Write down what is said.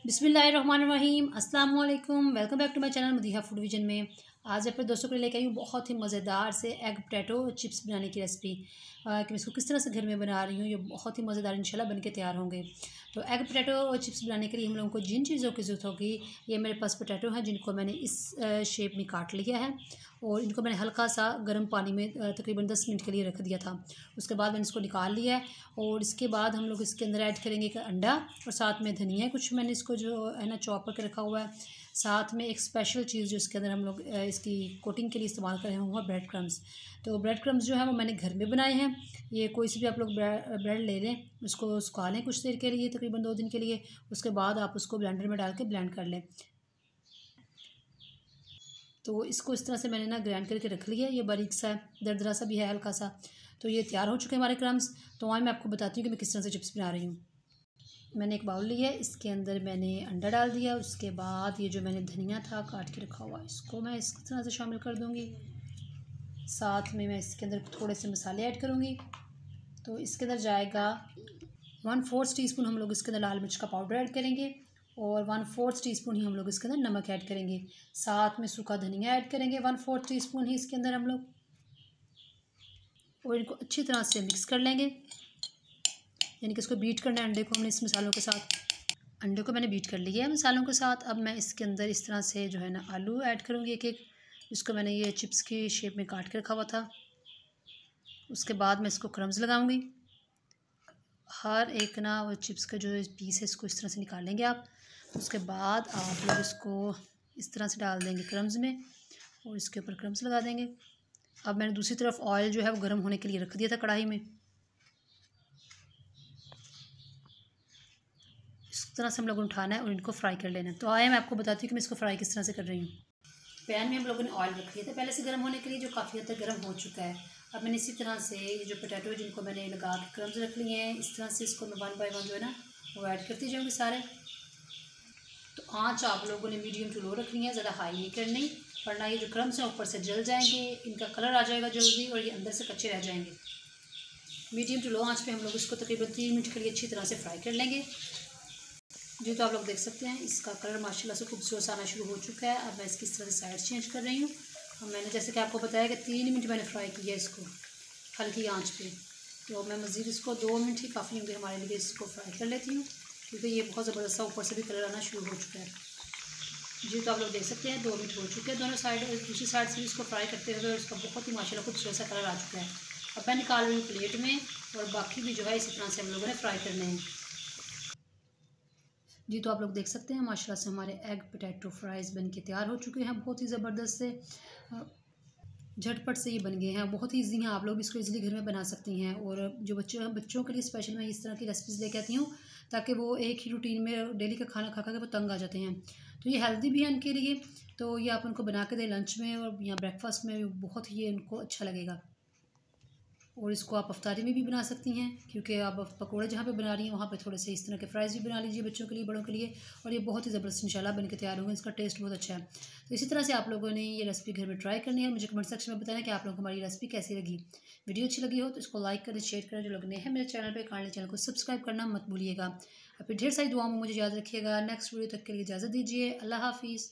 बिस्मिल्लाहिर्रहमानिर्रहीम अस्सलाम वालेकुम। Welcome back to my channel Madiha food vision में। आज अपने दोस्तों के लिए लेकर आई हूँ बहुत ही मज़ेदार से एग पोटैटो चिप्स बनाने की रेसिपी कि मैं इसको किस तरह से घर में बना रही हूँ। ये बहुत ही मज़ेदार इंशाल्लाह बनके तैयार होंगे। तो एग पोटैटो चिप्स बनाने के लिए हम लोगों को जिन चीज़ों की ज़रूरत होगी, ये मेरे पास पोटैटो हैं जिनको मैंने इस शेप में काट लिया है और इनको मैंने हल्का सा गर्म पानी में तकरीबन 10 मिनट के लिए रख दिया था। उसके बाद मैंने इसको निकाल लिया है और इसके बाद हम लोग इसके अंदर ऐड करेंगे एक अंडा और साथ में धनिया कुछ मैंने इसको जो है ना चॉप करके रखा हुआ है। साथ में एक स्पेशल चीज़ जो इसके अंदर हम लोग इसकी कोटिंग के लिए इस्तेमाल कर रहे हैं वो है ब्रेड क्रम्स। तो ब्रेड क्रम्स जो है वो मैंने घर में बनाए हैं। ये कोई सी भी आप लोग ब्रेड ले लें, उसको सुखा लें कुछ देर के लिए, तकरीबन 2 दिन के लिए। उसके बाद आप उसको ब्लेंडर में डाल के ब्लेंड कर लें। तो इसको इस तरह से मैंने ना ग्राइंड करके रख लिया है। ये बारीक सा है, दरदरा सा भी है हल्का सा। तो ये तैयार हो चुके हैं हमारे क्रम्स। तो आज मैं आपको बताती हूँ कि मैं किस तरह से चिप्स बना रही हूँ। मैंने एक बाउल लिया है, इसके अंदर मैंने अंडा डाल दिया। उसके बाद ये जो मैंने धनिया था काट के रखा हुआ, इसको मैं इस तरह से शामिल कर दूँगी। साथ में मैं इसके अंदर थोड़े से मसाले ऐड करूँगी। तो इसके अंदर जाएगा 1/4 टीस्पून हम लोग इसके अंदर लाल मिर्च का पाउडर ऐड करेंगे और 1/4 टीस्पून ही हम लोग इसके अंदर नमक ऐड करेंगे। साथ में सूखा धनिया ऐड करेंगे 1/4 टीस्पून ही इसके अंदर हम लोग, और इनको अच्छी तरह से मिक्स कर लेंगे। यानी कि इसको बीट करना है अंडे को हमने इस मसालों के साथ। अंडे को मैंने बीट कर लिया है मसालों के साथ। अब मैं इसके अंदर इस तरह से जो है ना आलू ऐड करूँगी एक एक, जिसको मैंने ये चिप्स की शेप में काट के रखा हुआ था। उसके बाद मैं इसको क्रम्स लगाऊंगी। हर एक ना वो चिप्स का जो पीस है इसको इस तरह से निकाल लेंगे आप। उसके बाद आप लोग इसको इस तरह से डाल देंगे क्रम्स में और इसके ऊपर क्रम्स लगा देंगे। अब मैंने दूसरी तरफ ऑयल जो है वो गर्म होने के लिए रख दिया था कढ़ाई में। इस तरह से हम लोगों ने उठाना है और इनको फ्राई कर लेना है। तो आए मैं आपको बताती हूँ कि मैं इसको फ्राई किस तरह से कर रही हूँ। पैन में हम लोगों ने ऑयल रख लिया था पहले से गर्म होने के लिए, जो काफ़ी हद तक गर्म हो चुका है। अब मैंने इसी तरह से ये जो पोटैटो है जिनको मैंने लगा के क्रम्स रख लिए हैं, इस तरह से इसको मैं 1 बाय 1 जो है ना वो ऐड करती जाऊँगी सारे। तो आँच आप लोगों ने मीडियम टू लो रखनी है, ज़्यादा हाई नहीं करनी, वरना ये जो क्रम्स हैं ऊपर से जल जाएंगे, इनका कलर आ जाएगा जल्दी और ये अंदर से कच्चे रह जाएंगे। मीडियम टू लो आँच पे हम लोग इसको तकरीबन 3 मिनट के लिए अच्छी तरह से फ्राई कर लेंगे। जी तो आप लोग देख सकते हैं इसका कलर माशाल्लाह से खूबसूरत सा आना शुरू हो चुका है। अब मैं इसकी इस तरह से साइड चेंज कर रही हूँ। और मैंने जैसे कि आपको बताया कि 3 मिनट मैंने फ्राई किया इसको हल्की आंच पे। तो मैं मज़ीद इसको 2 मिनट ही काफ़ी होंगे हमारे लिए, इसको फ्राई कर लेती हूँ क्योंकि ये बहुत ज़बरदस्त ऊपर से भी कलर आना शुरू हो चुका है। जी तो आप लोग देख सकते हैं 2 मिनट हो चुके हैं दोनों साइड, और दूसरी साइड से भी इसको फ्राई करते हुए उसका बहुत ही माशाल्लाह खूबसूरत सा कलर आ चुका है। अब मैं निकाल रही हूँ प्लेट में और बाकी भी जो है इसी तरह से हम लोगों ने फ्राई करने हैं। जी तो आप लोग देख सकते हैं माशाल्लाह से हमारे एग पोटैटो फ्राइज़ बन के तैयार हो चुके हैं। बहुत ही ज़बरदस्त से झटपट से ये बन गए हैं, बहुत ही ईजी हैं। आप लोग इसको इजीली घर में बना सकती हैं। और जो बच्चों के लिए स्पेशल मैं इस तरह की रेसिपीज़ लेके आती हूँ ताकि वो एक ही रूटीन में डेली का खाना खा खा के वो तंग आ जाते हैं। तो ये हेल्दी भी है उनके लिए। तो ये आप उनको बना के दें लंच में और या ब्रेकफास्ट में, बहुत ही ये उनको अच्छा लगेगा। और इसको आप अफ्तारी में भी बना सकती हैं क्योंकि आप पकोड़े जहाँ पे बना रही हैं वहाँ पे थोड़े से इस तरह के फ्राइज़ भी बना लीजिए बच्चों के लिए, बड़ों के लिए, और ये बहुत ही ज़बरदस्त इंशाल्लाह बन के तैयार होंगे। इसका टेस्ट बहुत अच्छा है। तो इसी तरह से आप लोगों ने ये रेसिपी घर में ट्राई करनी है। मुझे कमेंट सेक्शन में बताना कि आप लोगों को हमारी रेसिपी कैसी लगी। वीडियो अच्छी लगी हो तो इसको लाइक करें, शेयर करें। जो लोग नए हैं मेरे चैनल पर, काइंडली चैनल को सब्सक्राइब करना मत भूलिएगा। और फिर ढेर सारी दुआओं में मुझे याद रखिएगा। नेक्स्ट वीडियो तक के लिए इजाज़त दीजिए। अल्लाह हाफिज़।